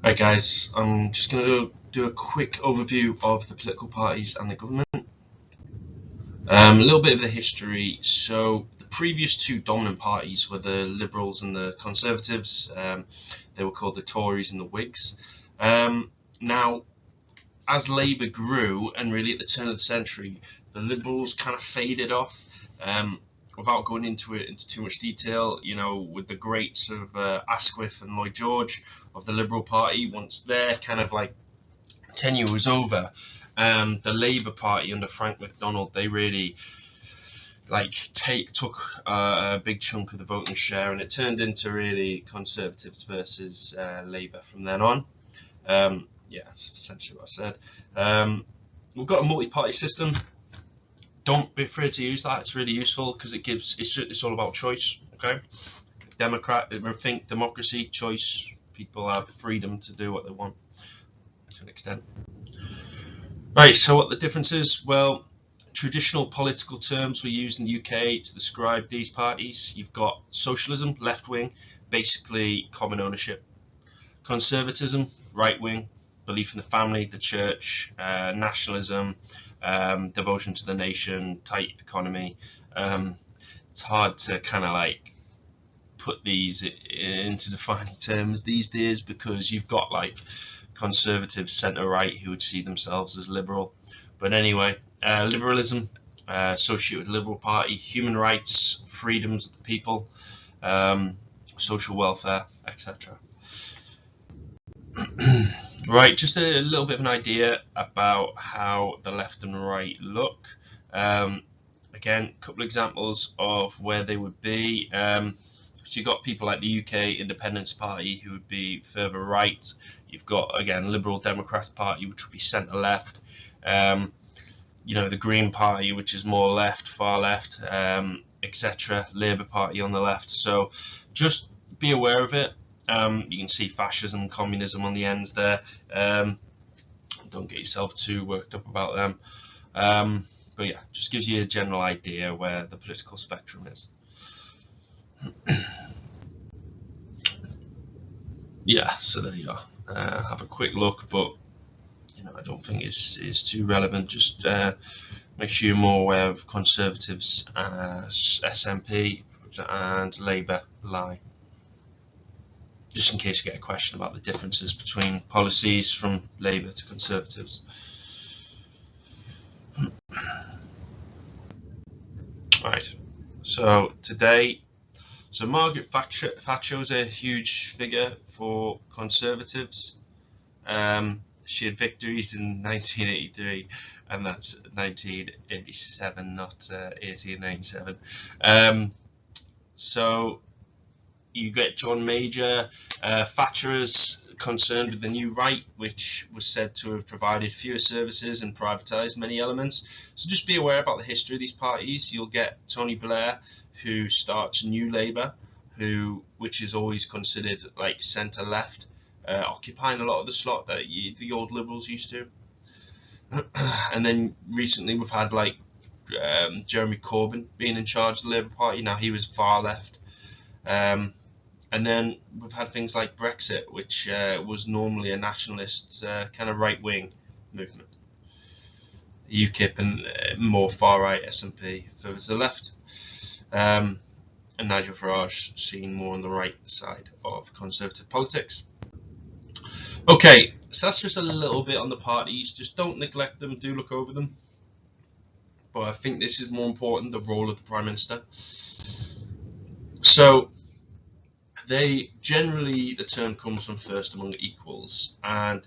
Hi guys, I'm just going to do a quick overview of the political parties and the government. A little bit of the history. So the previous two dominant parties were the Liberals and the Conservatives. They were called the Tories and the Whigs. Now, as Labour grew, and really at the turn of the century, the Liberals kind of faded off. Without going into too much detail, with the great sort of Asquith and Lloyd George of the Liberal Party, once their kind of like tenure was over, the Labour Party under Frank McDonald, they really took a big chunk of the voting share, and it turned into really Conservatives versus Labour from then on. Yeah, that's essentially what I said. We've got a multi-party system. Don't be afraid to use that. It's really useful because it's all about choice. Okay, think democracy, choice. People have freedom to do what they want to an extent. Right. So what the difference is? Well, traditional political terms were used in the UK to describe these parties. You've got socialism, left wing, basically common ownership. Conservatism, right wing, belief in the family, the church, nationalism, devotion to the nation, tight economy. It's hard to kind of put these into defining terms these days because you've got conservative centre right who would see themselves as liberal. But anyway, liberalism, associated with Liberal Party, human rights, freedoms of the people, social welfare, etc. Right, just a little bit of an idea about how the left and right look. Again, a couple of examples of where they would be. So you've got people like the UK Independence Party who would be further right. You've got, again, Liberal Democrat Party, which would be centre left. The Green Party, which is more left, far left, etc. Labour Party on the left. So just be aware of it. You can see fascism, communism on the ends there. Don't get yourself too worked up about them. But yeah, just gives you a general idea where the political spectrum is. Yeah, so there you are. Have a quick look, but I don't think it's too relevant. Just make sure you're more aware of Conservatives, SNP, and Labour lie. Just in case you get a question about the differences between policies from Labour to Conservatives. Right, so Margaret Thatcher was a huge figure for Conservatives. She had victories in 1983, and that's 1987, not 1897. So you get John Major. Thatcher is concerned with the new right, which was said to have provided fewer services and privatised many elements. So just be aware about the history of these parties. You'll get Tony Blair, who starts New Labour, which is always considered like centre left, occupying a lot of the slot that the old Liberals used to. And then recently we've had Jeremy Corbyn being in charge of the Labour Party. Now he was far left. And then we've had things like Brexit, which was normally a nationalist kind of right-wing movement. UKIP and more far-right SNP further to the left. And Nigel Farage seen more on the right side of Conservative politics. Okay, so that's just a little bit on the parties. Just don't neglect them, do look over them. But I think this is more important, the role of the Prime Minister. So the term comes from first among equals, and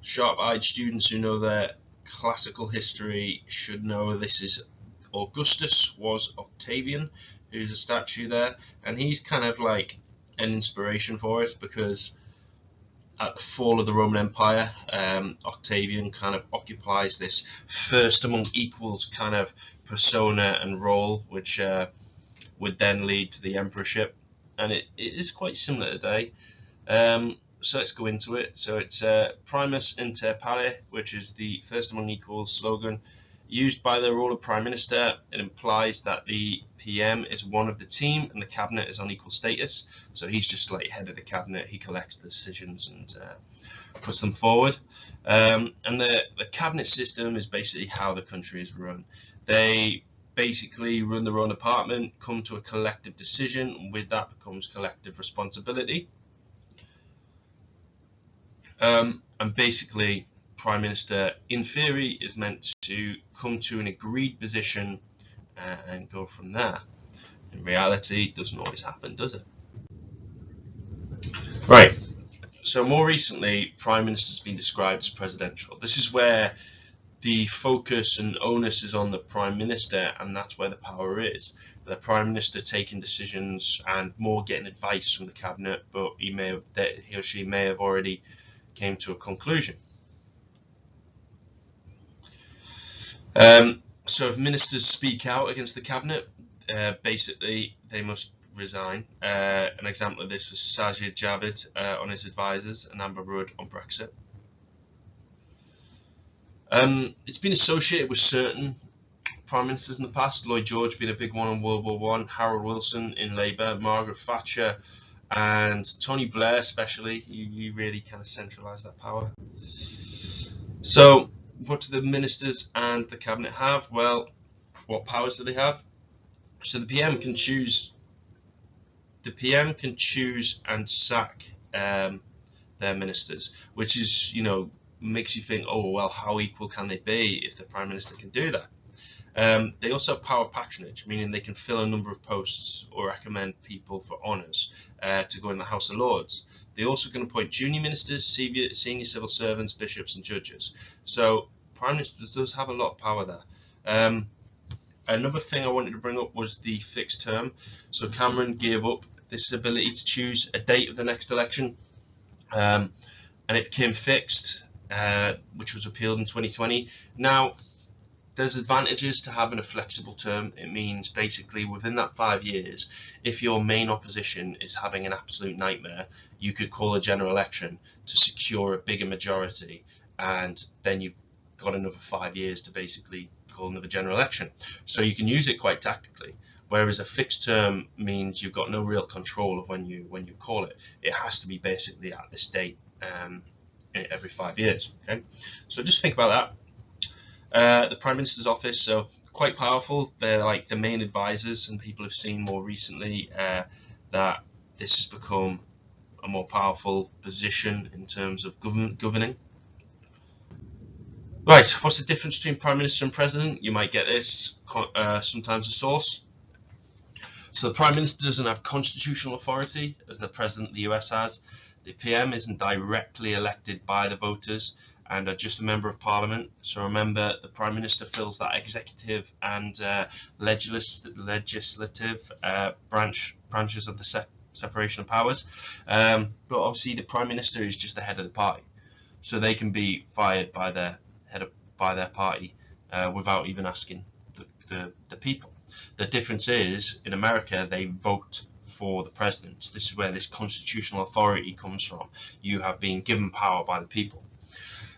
sharp-eyed students who know their classical history should know this is Augustus was Octavian, who's a statue there, and he's kind of like an inspiration for it because at the fall of the Roman Empire, Octavian kind of occupies this first among equals kind of persona and role, which would then lead to the emperorship. And it is quite similar today. So let's go into it. So it's Primus Inter Pares, which is the first among equals slogan. used by the role of Prime Minister. It implies that the PM is one of the team and the Cabinet is on equal status. So he's just like head of the Cabinet, he collects the decisions and puts them forward. And the Cabinet system is basically how the country is run. They basically run their own department, come to a collective decision, and with that becomes collective responsibility. And basically, Prime Minister, in theory, is meant to come to an agreed position and go from there. In reality, it doesn't always happen, does it? Right. So more recently, Prime Minister has been described as presidential. This is where the focus and onus is on the Prime Minister, and that's where the power is. The Prime Minister taking decisions and more getting advice from the Cabinet, but he or she may have already came to a conclusion. So if ministers speak out against the Cabinet, basically they must resign. An example of this was Sajid Javid on his advisors and Amber Rudd on Brexit. It's been associated with certain prime ministers in the past. Lloyd George being a big one in World War One, Harold Wilson in Labour, Margaret Thatcher, and Tony Blair especially. You really kind of centralised that power. So what do the ministers and the Cabinet have? Well, what powers do they have? So the PM can choose. The PM can choose and sack their ministers, which is, makes you think, oh well, how equal can they be if the Prime Minister can do that? They also have power patronage, meaning they can fill a number of posts or recommend people for honours to go in the House of Lords. They also can appoint junior ministers, senior civil servants, bishops and judges. So Prime Minister does have a lot of power there. Another thing I wanted to bring up was the fixed term. So Cameron gave up this ability to choose a date of the next election, and it became fixed, which was appealed in 2020. Now, there's advantages to having a flexible term. It means basically within that 5 years, if your main opposition is having an absolute nightmare, you could call a general election to secure a bigger majority, and then you've got another 5 years to basically call another general election. So you can use it quite tactically. Whereas a fixed term means you've got no real control of when you call it. It has to be basically at this date every 5 years. Okay, so just think about that. The Prime Minister's office, so quite powerful. They're like the main advisors, and people have seen more recently that this has become a more powerful position in terms of governing. Right, what's the difference between Prime Minister and President? You might get this sometimes a source. So the Prime Minister doesn't have constitutional authority as the President of the US has. The PM isn't directly elected by the voters and are just a member of Parliament. So remember, the Prime Minister fills that executive and legislative branches of the separation of powers. But obviously the Prime Minister is just the head of the party. So they can be fired by their party without even asking the people. The difference is, in America, they vote for the president. This is where this constitutional authority comes from. You have been given power by the people.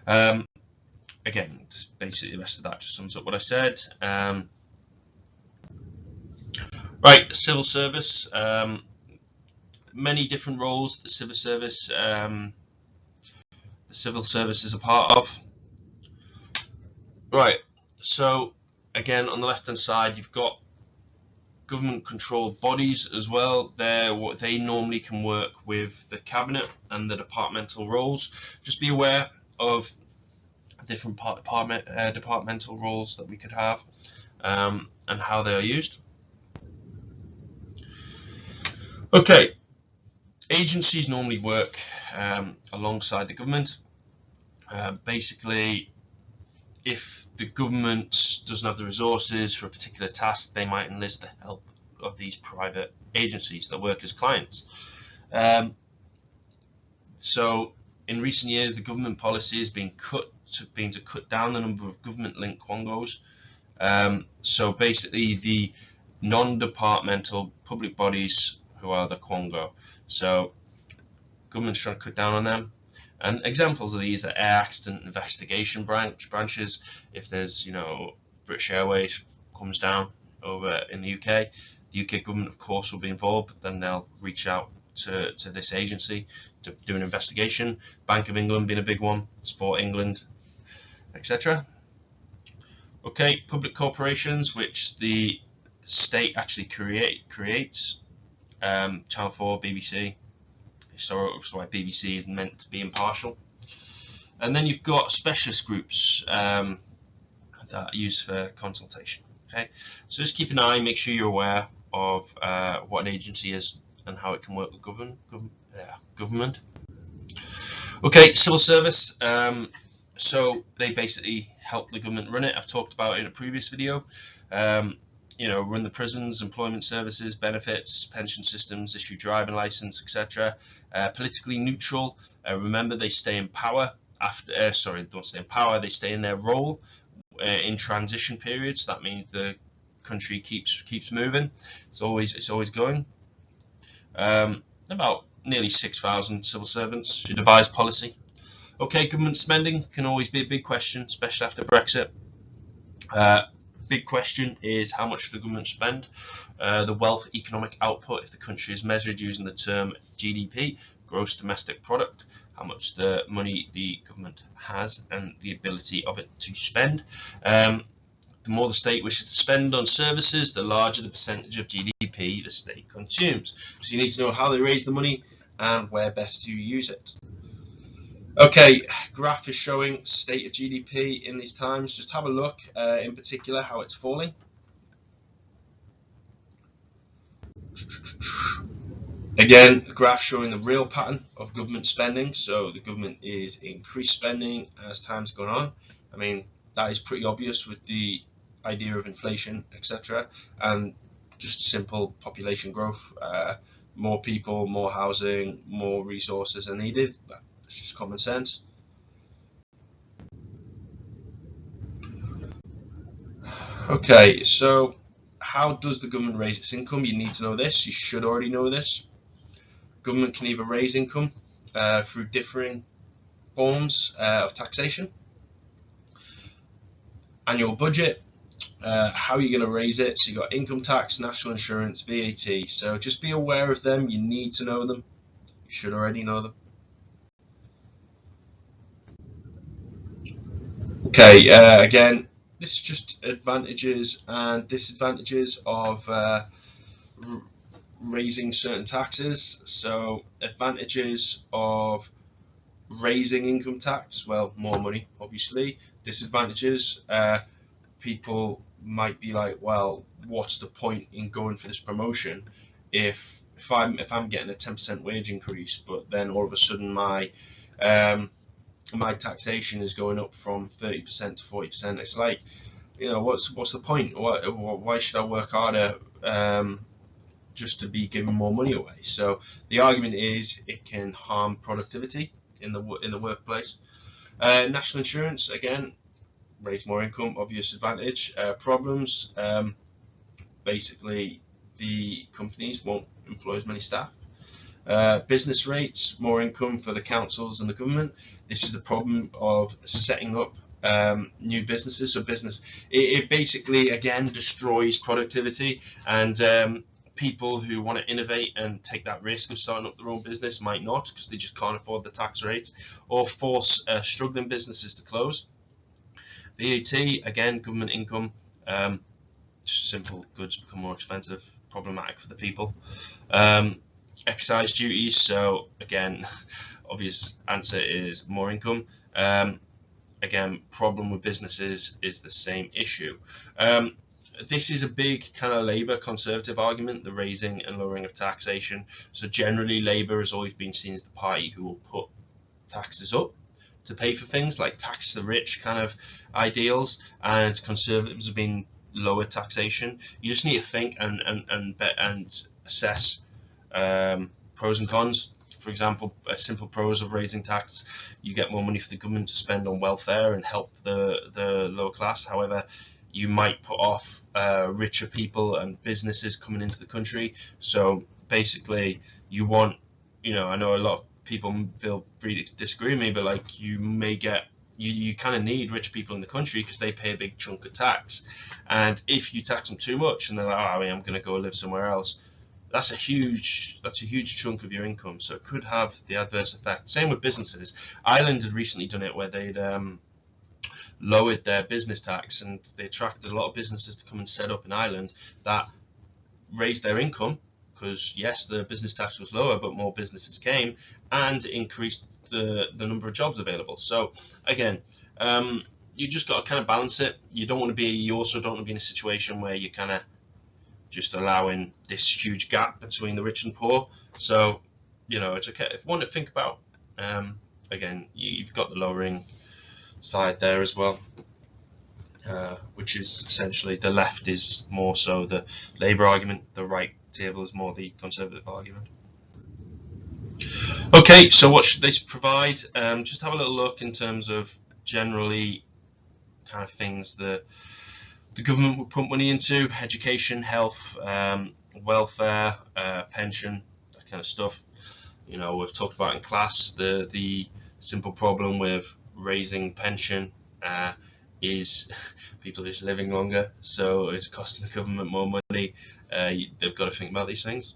Again, basically the rest of that just sums up what I said. Right, civil service. Many different roles the civil service is a part of. Right, so again, on the left hand side, you've got government controlled bodies as well. They normally can work with the Cabinet and the departmental roles. Just be aware of different departmental roles that we could have and how they are used. Okay, agencies normally work alongside the government. Basically, if the government doesn't have the resources for a particular task, they might enlist the help of these private agencies that work as clients. So in recent years, the government policy has been to cut down the number of government-linked quangos. So basically, the non-departmental public bodies who are the quango. So government's trying to cut down on them. And examples of these are air accident investigation branches. If there's British Airways comes down over in the UK, the UK government, of course, will be involved, but then they'll reach out to this agency to do an investigation. Bank of England being a big one, Sport England, etc. Okay, public corporations, which the state actually creates. Channel 4, BBC. So that's why BBC is meant to be impartial. And then you've got specialist groups that are used for consultation. Okay, so just keep an eye, make sure you're aware of what an agency is and how it can work with government. Okay, civil service. So they basically help the government run it. I've talked about it in a previous video. Run the prisons, employment services, benefits, pension systems, issue driving license, etc. Politically neutral. Remember, they stay in power after. Don't stay in power. They stay in their role in transition periods. That means the country keeps moving. It's always going. About nearly 6,000 civil servants who devise policy. Okay, government spending can always be a big question, especially after Brexit. Big question is, how much should the government spend? The wealth economic output, if the country is measured using the term GDP, gross domestic product, how much the money the government has and the ability of it to spend. The more the state wishes to spend on services, the larger the percentage of GDP the state consumes. So you need to know how they raise the money and where best to use it. Okay, graph is showing state of GDP in these times. Just have a look, in particular, how it's falling. Again, the graph showing the real pattern of government spending. So the government is increased spending as time's gone on. I mean, that is pretty obvious with the idea of inflation, etc. And just simple population growth. More people, more housing, more resources are needed. It's just common sense. Okay, so how does the government raise its income? You need to know this. You should already know this. Government can either raise income through differing forms of taxation. Annual budget. How are you going to raise it? So you've got income tax, national insurance, VAT. So just be aware of them. You need to know them. You should already know them. Okay, again, this is just advantages and disadvantages of raising certain taxes. So advantages of raising income tax, well, more money, obviously. Disadvantages, people might be like, well, what's the point in going for this promotion if I'm getting a 10% wage increase, but then all of a sudden my taxation is going up from 30% to 40%. It's like, what's the point? Why should I work harder just to be giving more money away? So the argument is it can harm productivity in the workplace. National insurance, again, raise more income, obvious advantage. Problems, basically the companies won't employ as many staff. Business rates, more income for the councils and the government. This is the problem of setting up new businesses. So it basically, again, destroys productivity, and people who want to innovate and take that risk of starting up their own business might not, because they just can't afford the tax rates, or force struggling businesses to close. VAT, again, government income, simple goods become more expensive, problematic for the people. Excise duties, so again, obvious answer is more income. Again, problem with businesses is the same issue. This is a big kind of Labour conservative argument, the raising and lowering of taxation. So generally, Labour has always been seen as the party who will put taxes up to pay for things like tax the rich kind of ideals, and Conservatives have been lower taxation. You just need to think and assess pros and cons. For example, a simple pros of raising tax: you get more money for the government to spend on welfare and help the lower class. However, you might put off richer people and businesses coming into the country. So basically, you want, I know a lot of people feel free to disagree with me, but like, you may get you kind of need rich people in the country because they pay a big chunk of tax, and if you tax them too much and they're like, oh, I'm going to go live somewhere else, that's a huge chunk of your income. So it could have the adverse effect. Same with businesses. Ireland had recently done it where they'd lowered their business tax, and they attracted a lot of businesses to come and set up in Ireland that raised their income, because yes, the business tax was lower, but more businesses came, and increased the number of jobs available. So again, you just got to kind of balance it. You also don't want to be in a situation where you're kind of just allowing this huge gap between the rich and poor. So, it's okay. If you want to think about, again, you've got the lowering side there as well, which is essentially the left is more so the Labour argument, the right table is more the Conservative argument. Okay, so what should they provide? Just have a little look in terms of generally kind of things that the government would put money into: education, health, welfare, pension, that kind of stuff. We've talked about in class the simple problem with raising pension is people are just living longer, so it's costing the government more money. They've got to think about these things.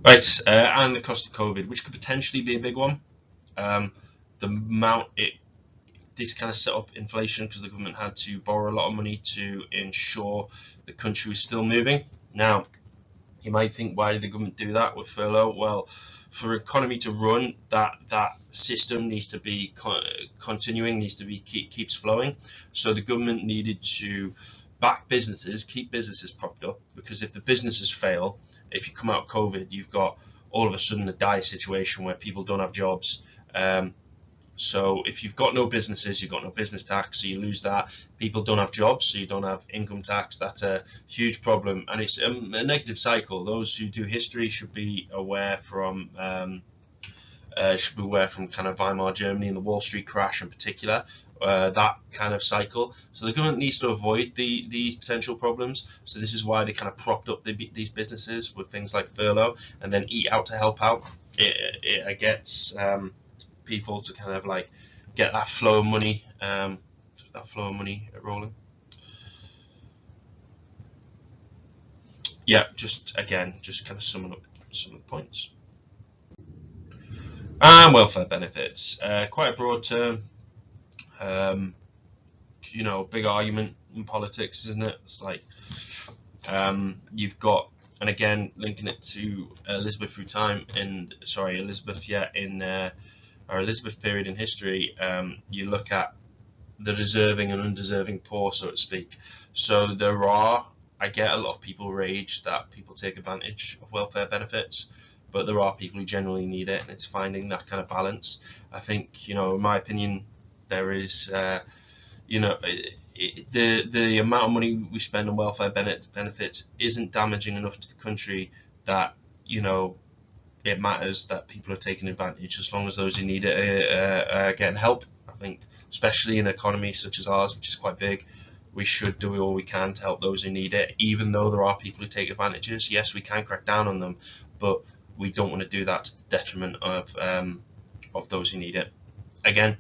Right, and the cost of COVID, which could potentially be a big one. The amount this kind of set up inflation because the government had to borrow a lot of money to ensure the country was still moving. Now, you might think, why did the government do that with furlough? Well, for economy to run, that system needs to be continuing, needs to be keeps flowing. So the government needed to back businesses, keep businesses propped up, because if the businesses fail, if you come out of COVID, you've got all of a sudden a dire situation where people don't have jobs. So if you've got no businesses, you've got no business tax, so you lose that. People don't have jobs, so you don't have income tax. That's a huge problem, and it's a negative cycle. Those who do history should be aware from kind of Weimar Germany and the Wall Street crash in particular, that kind of cycle. So the government needs to avoid these potential problems. So this is why they kind of propped up these businesses with things like furlough, and then eat out to help out. It gets people to kind of like get that flow of money, rolling. Yeah, just kind of summing up some of the points. And welfare benefits, quite a broad term. Big argument in politics, isn't it? It's like you've got, and again linking it to Elizabeth our Elizabeth period in history, you look at the deserving and undeserving poor, so to speak. So I get a lot of people rage that people take advantage of welfare benefits, but there are people who generally need it, and it's finding that kind of balance. I think, in my opinion, there is, the amount of money we spend on welfare benefits isn't damaging enough to the country that, it matters that people are taking advantage, as long as those who need it are getting help. I think, especially in an economy such as ours, which is quite big, we should do all we can to help those who need it, even though there are people who take advantages. Yes, we can crack down on them, but we don't want to do that to the detriment of those who need it. Again,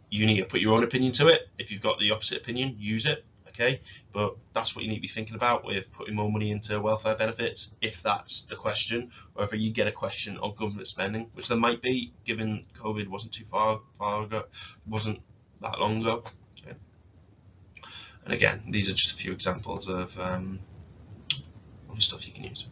you need to put your own opinion to it. If you've got the opposite opinion, use it. Okay, but that's what you need to be thinking about with putting more money into welfare benefits, if that's the question, or if you get a question on government spending, which there might be, given COVID wasn't too far ago, wasn't that long ago. Okay. And again, these are just a few examples of stuff you can use.